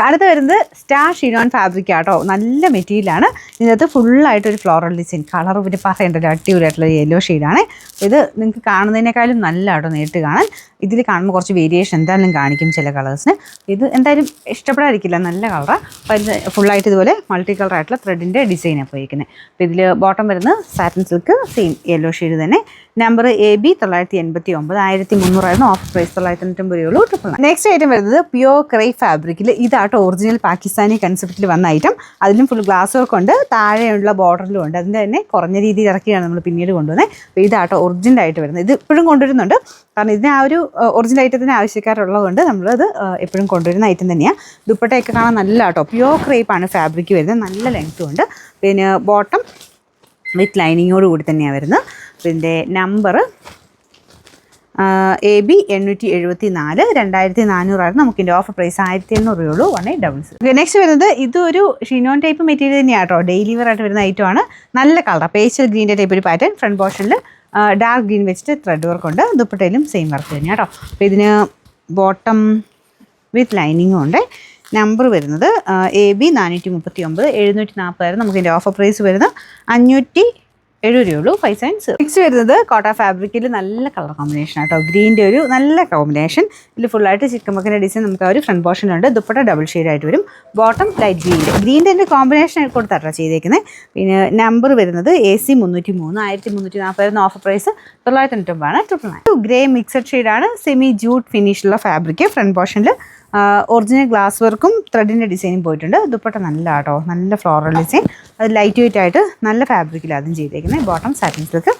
അടുത്ത് വരുന്നത് star ഷിനോൺ fabric ആട്ടോ. നല്ല മെറ്റീരിയലാണ്. ഇതിനകത്ത് ഫുള്ളായിട്ടൊരു ഫ്ലോറൽ ഡിസൈൻ. കളർ പിന്നെ പറയേണ്ടല്ലോ, അടിപൊളിയായിട്ടുള്ള യെല്ലോ ഷെയ്ഡാണ്. ഇത് നിങ്ങൾക്ക് കാണുന്നതിനേക്കാളും നല്ല ആട്ടോ നേരിട്ട് കാണാൻ. ഇതിൽ കാണുമ്പോൾ കുറച്ച് വേരിയേഷൻ എന്തായാലും കാണിക്കും ചില കളേഴ്സിന്. ഇത് എന്തായാലും ഇഷ്ടപ്പെടാതിരിക്കില്ല, നല്ല കളറാണ്. അപ്പോൾ ഇത് ഫുള്ളായിട്ട് ഇതുപോലെ മൾട്ടി കളർ ആയിട്ടുള്ള ത്രെഡിൻ്റെ ഡിസൈനാണ് പോയിരിക്കുന്നത്. അപ്പോൾ ഇതിൽ ബോട്ടം വരുന്നത് satin silk, same yellow shade തന്നെ. നമ്പർ AB 989, 1300 ഓഫ് പ്രൈസ് 990 രൂപയുള്ളൂ. നെക്സ്റ്റ് ഐറ്റം വരുന്നത് പ്യോർ ക്രേ ഫാബ്രിക്കിൽ. ഇതാട്ടോ ഒറിജിനൽ പാകിസ്ഥാനി കൺസെപ്റ്റിൽ വന്ന ഐറ്റം. അതിലും ഫുൾ ഗ്ലാസ് വർക്ക് ഉണ്ട്, താഴെയുള്ള ബോർഡറിലും ഉണ്ട്. അതിൻ്റെ തന്നെ കുറഞ്ഞ രീതിയിൽ ഇറക്കിയാണ് നമ്മൾ പിന്നീട് കൊണ്ടുവന്നത്. അപ്പോൾ ഇതാട്ടോ ഒറിജിനൽ ആയിട്ട് വരുന്നത്. ഇത് ഇപ്പോഴും കൊണ്ടുവരുന്നുണ്ട്, കാരണം ഇതിന് ആ ഒരു ഒറിജിനൽ ഐറ്റത്തിന് ആവശ്യക്കാരുള്ളതുകൊണ്ട് നമ്മളത് എപ്പോഴും കൊണ്ടുവരുന്ന ഐറ്റം തന്നെയാണ്. ദുപ്പട്ടയൊക്കെ കാണാൻ നല്ല ആട്ടോ. പ്യോർ ക്രേപ്പാണ് ഫാബ്രിക് വരുന്നത്, നല്ല ലെങ്ത്തും ഉണ്ട്. പിന്നെ ബോട്ടം വിത്ത് ലൈനിങ്ങോട് കൂടി തന്നെയാണ് വരുന്നത്. ഇതിൻ്റെ നമ്പർ AB 874, 2400 നമുക്കിൻ്റെ ഓഫർ പ്രൈസ് 1800 രൂപയുള്ളൂ. 1800. നെക്സ്റ്റ് വരുന്നത് ഇതൊരു ഷിനോൺ ടൈപ്പ് മെറ്റീരിയൽ തന്നെയാണ് കേട്ടോ. ഡെയിലി വെയർ ആയിട്ട് വരുന്ന ഐറ്റമാണ്. നല്ല കളർ പേസ്റ്റൽ ഗ്രീൻ്റെ ടൈപ്പ് ഒരു പാറ്റേൺ. ഫ്രണ്ട് പോർഷനിൽ ഡാർക്ക് ഗ്രീൻ വെച്ചിട്ട് ത്രെഡ് വർക്ക് ഉണ്ട്. ദുപ്പട്ടയിലും സെയിം വർക്ക് തന്നെയാണ് കേട്ടോ. അപ്പോൾ ഇതിന് ബോട്ടം വിത്ത് ലൈനിങ്ങും ഉണ്ട്. നമ്പർ വരുന്നത് AB 439, 740 നമുക്കിൻ്റെ ഓഫർ പ്രൈസ് വരുന്നത് 570 രൂപയുള്ളൂ. 5 cents. നെക്സ്റ്റ് വരുന്നത് കോട്ട ഫാബ്രിക്കിൽ നല്ല കളർ കോമ്പിനേഷൻ ആട്ടോ. ഗ്രീൻ്റെ ഒരു നല്ല കോമ്പിനേഷൻ. ഇതിൽ ഫുള്ളായിട്ട് ചിക്കൻ മക്കൻ്റെ ഡിസൈൻ നമുക്ക് ആ ഒരു ഫ്രണ്ട് പോർഷനുണ്ട്. ദുപ്പട്ട ഡബിൾ ഷെയ്ഡായിട്ട് വരും. ബോട്ടം ലൈറ്റ് ഗ്രീൻ്റെ തന്നെ കോമ്പിനേഷൻ കൊടുത്താട്ടോ ചെയ്തേക്കുന്നത്. പിന്നെ നമ്പർ വരുന്നത് AC 303, 1340 offer price 990. Grey mixed ഷെയ്ഡാണ്. സെമി ജൂട്ട് ഫിനിഷുള്ള ഫാബ്രിക്. ഫ്രണ്ട് പോർഷനിൽ ഒറിജിനൽ ഗ്ലാസ് വർക്കും ത്രെഡിൻ്റെ ഡിസൈനും പോയിട്ടുണ്ട്. ദുപ്പട്ട നല്ല ആട്ടോ, നല്ല ഫ്ലോറൽ ഡിസൈൻ. അത് ലൈറ്റ് വെയിറ്റ് ആയിട്ട് നല്ല ഫാബ്രിക്കിൽ അതും ചെയ്തേക്കുന്നത്. Bottom satin silk.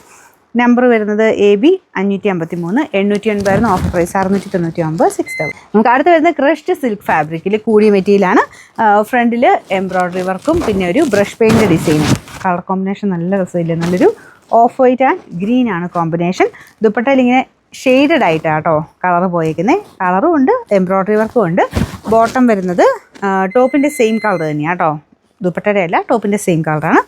നമ്പർ വരുന്നത് AB 553, 880 ഓഫർ പ്രൈസ് 699, 6000. നമുക്ക് അടുത്ത് വരുന്നത് ക്രഷ്ഡ് സിൽക്ക് ഫാബ്രിക്കിൽ കൂടിയ മെറ്റീരിയലാണ്. ഫ്രണ്ടിൽ എംബ്രോയ്ഡറി വർക്കും പിന്നെ ഒരു ബ്രഷ് പെയിൻറ്റ് ഡിസൈനും. കളർ കോമ്പിനേഷൻ നല്ല രസമില്ല, നല്ലൊരു ഓഫ് വൈറ്റ് ആൻഡ് ഗ്രീൻ ആണ് കോമ്പിനേഷൻ. ദുപ്പട്ടയിൽ ഇങ്ങനെ ഷെയ്ഡഡ് ആയിട്ടാട്ടോ കളർ പോയേക്കുന്നത്. കളറും ഉണ്ട്, എംബ്രോയ്ഡറി വർക്കും ഉണ്ട്. ബോട്ടം വരുന്നത് ടോപ്പിൻ്റെ സെയിം കളർ തന്നെയാണ് കേട്ടോ. ദുപ്പട്ടയുടെ അല്ല, ടോപ്പിൻ്റെ സെയിം കളറാണ്.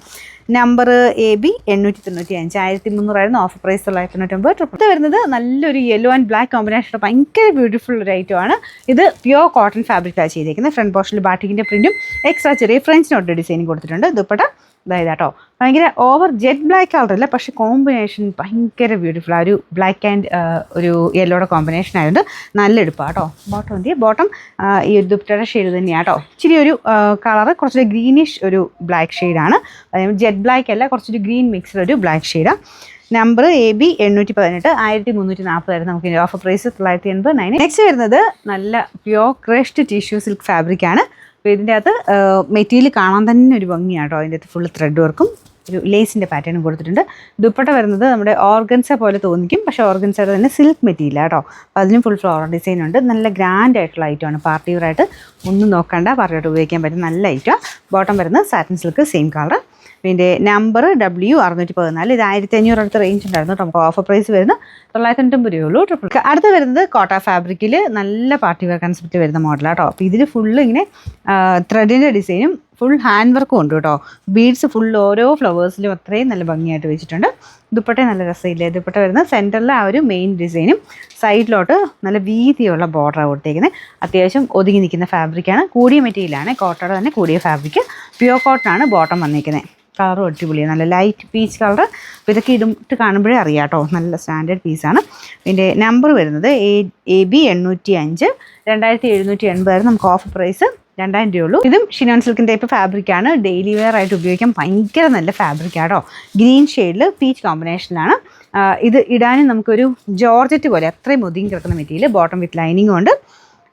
Number AB 895, 1300 offer price 990. ഇത് വരുന്നത് നല്ലൊരു യെല്ലോ ആൻഡ് ബ്ലാക്ക് കോമ്പിനേഷൻ, ഭയങ്കര ബ്യൂട്ടിഫുൾ ഒരു ഐറ്റമാണ്. ഇത് പ്യോർ കോട്ടൺ ഫാബ്രിക്കാണ് ചെയ്തേക്കുന്നത്. ഫ്രണ്ട് പോർഷനിൽ ബാറ്റിക്കിൻ്റെ പ്രിൻറ്റും എക്സ്ട്രാ ചെറിയ ഫ്രഞ്ച് നോട്ട് ഡിസൈനും കൊടുത്തിട്ടുണ്ട്. ദുപ്പട്ട അതായത് കേട്ടോ ഭയങ്കര ഓവർ ജെറ്റ് ബ്ലാക്ക് കളറല്ല, പക്ഷേ കോമ്പിനേഷൻ ഭയങ്കര ബ്യൂട്ടിഫുൾ. ആ ഒരു ബ്ലാക്ക് ആൻഡ് ഒരു യെല്ലോയുടെ കോമ്പിനേഷൻ ആയതുകൊണ്ട് നല്ല എടുപ്പാണ് കേട്ടോ. ബോട്ടം ഈ ഒരു ദുപ്പട്ടയുടെ ഷെയ്ഡ് തന്നെയാണ് കേട്ടോ. ഇച്ചിരി ഒരു കളറ് കുറച്ചൊരു ഗ്രീനിഷ് ഒരു ബ്ലാക്ക് ഷെയ്ഡാണ്. ജെറ്റ് ബ്ലാക്ക് അല്ല, കുറച്ചൊരു ഗ്രീൻ മിക്സ്ഡ് ഒരു ബ്ലാക്ക് ഷെയ്ഡാണ്. നമ്പർ AB 818, 1340 നമുക്ക് ഓഫർ പ്രൈസ് 980. നെക്സ്റ്റ് വരുന്നത് നല്ല പ്യോർ ക്രഷ്ഡ് ടിഷ്യൂ സിൽക്ക് ഫാബ്രിക്കാണ്. അപ്പോൾ ഇതിൻ്റെ അകത്ത് മെറ്റീരിയൽ കാണാൻ തന്നെ ഒരു ഭംഗിയാണ് കേട്ടോ. അതിൻ്റെ അകത്ത് ഫുൾ ത്രെഡ് വർക്കും ഒരു ലേസിൻ്റെ പാറ്റേണും കൊടുത്തിട്ടുണ്ട്. ദുപ്പട്ട വരുന്നത് നമ്മുടെ ഓർഗൻസ പോലെ തോന്നിക്കും, പക്ഷേ ഓർഗൻസയുടെ തന്നെ സിൽക്ക് മെറ്റീരിയൽ കേട്ടോ. അപ്പോൾ അതിനും ഫുൾ ഫ്ലോറൽ ഡിസൈൻ ഉണ്ട്. നല്ല ഗ്രാൻഡ് ആയിട്ടുള്ള ഐറ്റമാണ്. പാർട്ടി വെയറായിട്ട് ഒന്നും നോക്കണ്ട, പാർട്ടിയായിട്ട് ഉപയോഗിക്കാൻ പറ്റും നല്ല ഐറ്റമാണ്. ബോട്ടം വരുന്നത് സാറ്റിൻ സിൽക്ക്, സെയിം കളർ. പിന്നെ നമ്പർ W 614, ഇത് 1500 അടുത്ത റേഞ്ച് ഉണ്ടായിരുന്നു. നമുക്ക് ഓഫർ പ്രൈസ് വരുന്നത് 990 രൂപയുള്ളൂ. അടുത്ത് വരുന്നത് കോട്ട ഫാബ്രിക്കിൽ നല്ല പാർട്ടി വെയർ കൺസെപ്റ്റ് വരുന്ന മോഡലാണ് കേട്ടോ. അപ്പോൾ ഇതിൽ ഫുള്ള് ഇങ്ങനെ ത്രെഡിൻ്റെ ഡിസൈനും ഫുൾ ഹാൻഡ് വർക്കും ഉണ്ട് കേട്ടോ. ബീഡ്സ് ഫുൾ ഓരോ ഫ്ലവേഴ്സിലും അത്രയും നല്ല ഭംഗിയായിട്ട് വെച്ചിട്ടുണ്ട്. ദുപ്പട്ട നല്ല രസമില്ലേ. ദുപ്പട്ട വരുന്ന സെൻറ്ററിൽ ആ ഒരു മെയിൻ ഡിസൈനും സൈഡിലോട്ട് നല്ല വീതിയുള്ള ബോർഡറാണ് കൊടുത്തേക്കുന്നത്. അത്യാവശ്യം ഒതുങ്ങി നിൽക്കുന്ന ഫാബ്രിക്കാണ്. കൂടിയ മെറ്റീരിയലാണ്, കോട്ടയുടെ തന്നെ കൂടിയ ഫാബ്രിക്. പ്യോർ കോട്ടൺ ആണ് ബോട്ടം വന്നിരിക്കുന്നത്. കളറും അടിപൊളിയാണ്, നല്ല ലൈറ്റ് പീച്ച് കളർ. അപ്പോൾ ഇതൊക്കെ ഇട്ട് കാണുമ്പോഴേ അറിയാം കേട്ടോ, നല്ല സ്റ്റാൻഡേർഡ് പീസാണ്. ഇതിൻ്റെ നമ്പർ വരുന്നത് AB 805, 2780 നമുക്ക് ഓഫർ പ്രൈസ് 2000 രൂപയുള്ളൂ. ഇതും ഷിനോൺ സിൽക്കിൻ ടൈപ്പ് ഫാബ്രിക്കാണ്. ഡെയിലി വെയർ ആയിട്ട് ഉപയോഗിക്കാൻ ഭയങ്കര നല്ല ഫാബ്രിക്കാട്ടോ. ഗ്രീൻ ഷെയ്ഡിൽ പീച്ച് കോമ്പിനേഷനിലാണ്. ഇത് ഇടാനും നമുക്കൊരു ജോർജറ്റ് പോലെ അത്രയും ഒതുങ്ങി കിടക്കുന്ന മെറ്റീരിയൽ. ബോട്ടം വിത്ത് ലൈനിങ്ങും ഉണ്ട്.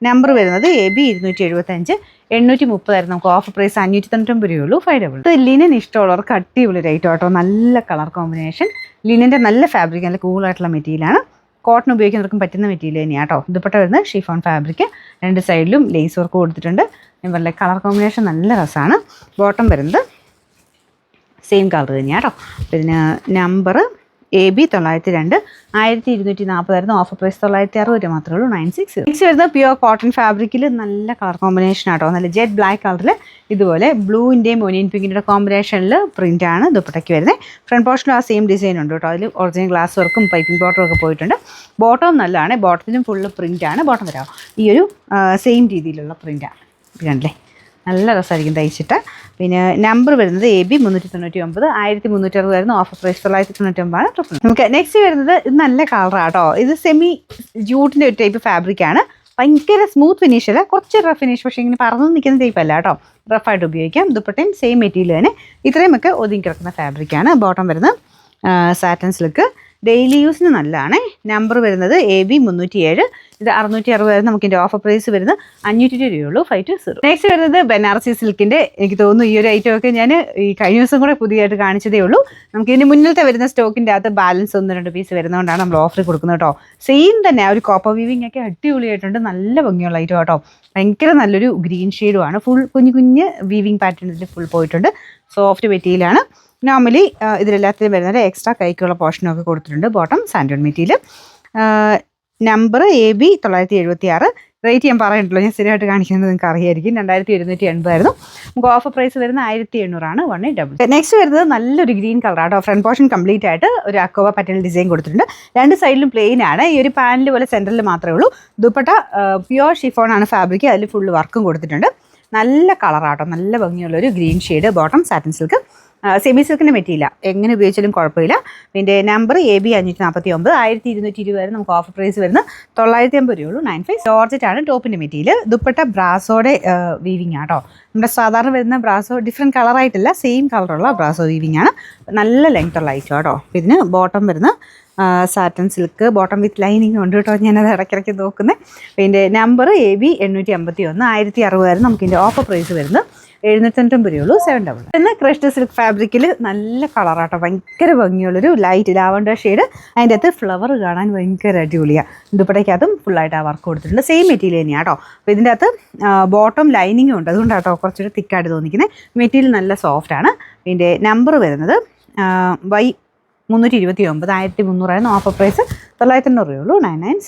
നമ്പർ വരുന്നത് AB 275, 830 നമുക്ക് ഓഫർ പ്രൈസ് 590 രൂപയുള്ളൂ. 500. ഇത് ലിനൻ ഇഷ്ടമുള്ളവർക്ക് അടിപൊളി റേറ്റ് കേട്ടോ. നല്ല കളർ കോമ്പിനേഷൻ. ലിനൻ്റെ നല്ല ഫാബ്രിക്, നല്ല കൂളായിട്ടുള്ള മെറ്റീരിയലാണ്. കോട്ടൺ ഉപയോഗിക്കുന്നവർക്കും പറ്റുന്ന മെറ്റീരിയൽ തന്നെയാണ് കേട്ടോ. ദുപ്പട്ട വരുന്നത് ഷിഫോൺ ഫാബ്രിക്. രണ്ട് സൈഡിലും ലേസ് വർക്ക് കൊടുത്തിട്ടുണ്ട്. നല്ല കളർ കോമ്പിനേഷൻ നല്ല രസമാണ്. ബോട്ടം വരുന്നത് സെയിം കളർ തന്നെയാണ് കേട്ടോ. പിന്നെ നമ്പർ AB 902, 1240 ഓഫർ പ്രൈസ് 960 മാത്രമേ ഉള്ളൂ. 960. നെക്സ്റ്റ് വരുന്നത് പ്യുവർ കോട്ടൺ ഫാബ്രിക്കിൽ നല്ല കളർ കോമ്പിനേഷൻ ആട്ടോ. നല്ല ജെറ്റ് ബ്ലാക്ക് കളറിൽ ഇതുപോലെ ബ്ലൂവിൻ്റെയും ഒനിയൻ പിങ്കിൻ്റെ കോമ്പിനേഷനിൽ പ്രിൻ്റാണ് ദുപ്പട്ടയ്ക്ക് വരുന്നത്. ഫ്രണ്ട് പോർഷനിൽ ആ സെയിം ഡിസൈൻ ഉണ്ട് കേട്ടോ. അതിൽ ഒറിജിനൽ ഗ്ലാസ് വർക്കും പൈപ്പിംഗ് ബോട്ടറും ഒക്കെ പോയിട്ടുണ്ട്. ബോട്ടം നല്ലതാണ്. ബോട്ടത്തിലും ഫുള്ള് പ്രിൻ്റാണ്. ബോട്ടം വരാം ഈ ഒരു സെയിം രീതിയിലുള്ള പ്രിൻ്റാണ്. കണ്ടില്ലേ, നല്ല രസമായിരിക്കും തയ്ച്ചിട്ട്. പിന്നെ നമ്പർ വരുന്നത് AB 399, 1360 ആയിരുന്നു. Offer price 999. നമുക്ക് നെക്സ്റ്റ് വരുന്നത് ഇത് നല്ല കളറാണ് കേട്ടോ. ഇത് സെമി ജൂട്ടിൻ്റെ ഒരു ടൈപ്പ് ഫാബ്രിക്കാണ്. ഭയങ്കര സ്മൂത്ത് ഫിനിഷ് അല്ല, കുറച്ച് റഫ് ഫിനിഷ്, പക്ഷേ ഇങ്ങനെ പറന്ന് നിൽക്കുന്ന ടൈപ്പ് അല്ല കേട്ടോ. റഫായിട്ട് ഉപയോഗിക്കാം. ദുപ്പട്ടയും സെയിം മെറ്റീരിയൽ തന്നെ. ഇത്രയുമൊക്കെ ഒതുങ്ങി കിടക്കുന്ന ഫാബ്രിക്കാണ്. ബോട്ടം വരുന്നത് സാറ്റൻ സിൽക്ക്. ഡെയിലി യൂസിന് നല്ലതാണ്. നമ്പർ വരുന്നത് AB 307, ഇത് 660 നമുക്ക് ഇതിൻ്റെ ഓഫർ പ്രൈസ് വരുന്നത് 502 രൂപയുള്ളൂ. 520. നെക്സ്റ്റ് വരുന്നത് ബനാറസി സിൽക്കിൻ്റെ. എനിക്ക് തോന്നുന്നു ഈ ഒരു ഐറ്റം ഒക്കെ ഞാൻ ഈ കഴിഞ്ഞ ദിവസം കൂടെ പുതിയതായിട്ട് കാണിച്ചതേ ഉള്ളൂ. നമുക്ക് ഇതിന് മുന്നിലത്തെ വരുന്ന സ്റ്റോക്കിൻ്റെ അകത്ത് ബാലൻസ് 1-2 പീസ് വരുന്നതുകൊണ്ടാണ് നമ്മൾ ഓഫർ കൊടുക്കുന്നത് കേട്ടോ. സെയിം തന്നെ ആ ഒരു കോപ്പർ വീവിംഗ് ഒക്കെ അടിപൊളിയായിട്ടുണ്ട്. നല്ല ഭംഗിയുള്ള ഐറ്റം കേട്ടോ. ഭയങ്കര നല്ലൊരു ഗ്രീൻ ഷെയ്ഡുമാണ്. ഫുൾ കുഞ്ഞ് വീവിംഗ് പാറ്റേൺ ഇതിൽ ഫുൾ പോയിട്ടുണ്ട്. സോഫ്റ്റ് മെറ്റീരിയലാണ്. നോർമലി ഇതിലെല്ലാത്തിനും വരുന്നത് എക്സ്ട്രാ കൈക്കുള്ള പോർഷനൊക്കെ കൊടുത്തിട്ടുണ്ട്. ബോട്ടം സാൻഡോൺ മെറ്റീരിയൽ. Number AB 976. റേറ്റ് ഞാൻ പറയണ്ടല്ലോ, ഞാൻ സ്ഥിരമായിട്ട് കാണിക്കുന്നത് നിങ്ങൾക്ക് അറിയായിരിക്കും. 2780 ആയിരുന്നു. നമുക്ക് ഓഫർ പ്രൈസ് വരുന്നത് 1700 ആണ്. 1800. നെക്സ്റ്റ് വരുന്നത് നല്ലൊരു ഗ്രീൻ കളറാണ് കേട്ടോ. ഫ്രണ്ട് പോർഷൻ കംപ്ലീറ്റ് ആയിട്ട് ഒരു അക്കോവ പാറ്റേൺ ഡിസൈൻ കൊടുത്തിട്ടുണ്ട്. രണ്ട് സൈഡിലും പ്ലെയിൻ ആണ്. ഈ ഒരു പാനൽ പോലെ സെൻറ്ററിൽ മാത്രമേ ഉള്ളൂ. ദുപ്പട്ട പ്യുവർ ഷിഫോൺ ആണ് ഫാബ്രിക്. അതിൽ ഫുള്ള് വർക്കും കൊടുത്തിട്ടുണ്ട്. നല്ല കളറാട്ടോ, നല്ല ഭംഗിയുള്ളൊരു green shade. Bottom satin silk. Semi സിൽക്കിൻ്റെ മെറ്റീരിയൽ എങ്ങനെ ഉപയോഗിച്ചാലും കുഴപ്പമില്ല. പിന്നെ നമ്പർ AB 549, 1220 വരെ നമുക്ക് ഓഫർ പ്രൈസ് വരുന്നത് 950 രൂപയുള്ളൂ. 95. ജോർജറ്റ് ആണ് ടോപ്പിൻ്റെ മെറ്റീരിയൽ. ദുപ്പട്ട ബ്രാസോയുടെ വീവിങ് ആട്ടോ. നമ്മുടെ സാധാരണ വരുന്ന ബ്രാസോ ഡിഫറെൻറ്റ് കളറായിട്ടില്ല, സെയിം കളറുള്ള ബ്രാസോ വീവിങ് ആണ്. നല്ല ലെങ്ത് ഉള്ള ഐറ്റം കേട്ടോ. ഇതിന് ബോട്ടം വരുന്ന satin silk. Bottom with lining ഉണ്ട് കേട്ടോ. ഞാനത് ഇടയ്ക്കിടയ്ക്ക് നോക്കുന്നത്. പിന്നെ നമ്പർ AB 851, 1060 വരെ നമുക്ക് ഇതിൻ്റെ ഓഫർ പ്രൈസ് വരുന്നത് 790 രൂപയുള്ളൂ. 700. പിന്നെ ക്രഷ്ഡ് സിൽക്ക് ഫാബ്രിക്കിൽ നല്ല കളറാട്ടോ. ഭയങ്കര ഭംഗിയുള്ളൊരു ലൈറ്റ് ലാവണ്ടർ ഷെയ്ഡ്. അതിൻ്റെ അകത്ത് ഫ്ലവർ കാണാൻ ഭയങ്കര അടിപൊളിയാണ്. ദുപ്പട്ടയ്ക്കകത്തും ഫുള്ളായിട്ട് ആ വർക്ക് കൊടുത്തിട്ടുണ്ട്. സെയിം മെറ്റീരിയൽ തന്നെയാണ് കേട്ടോ. അപ്പോൾ ഇതിൻ്റെ അകത്ത് ബോട്ടം ലൈനിങ്ങും ഉണ്ട്. അതുകൊണ്ടാട്ടോ കുറച്ചൊരു തിക്കായിട്ട് തോന്നിക്കുന്നത്. മെറ്റീരിയൽ നല്ല സോഫ്റ്റാണ്. ഇതിൻ്റെ നമ്പർ വരുന്നത് Y 329, 1300 ആയിരുന്നു. ഓഫർ പ്രൈസ് 990 രൂപയുള്ളൂ. 99.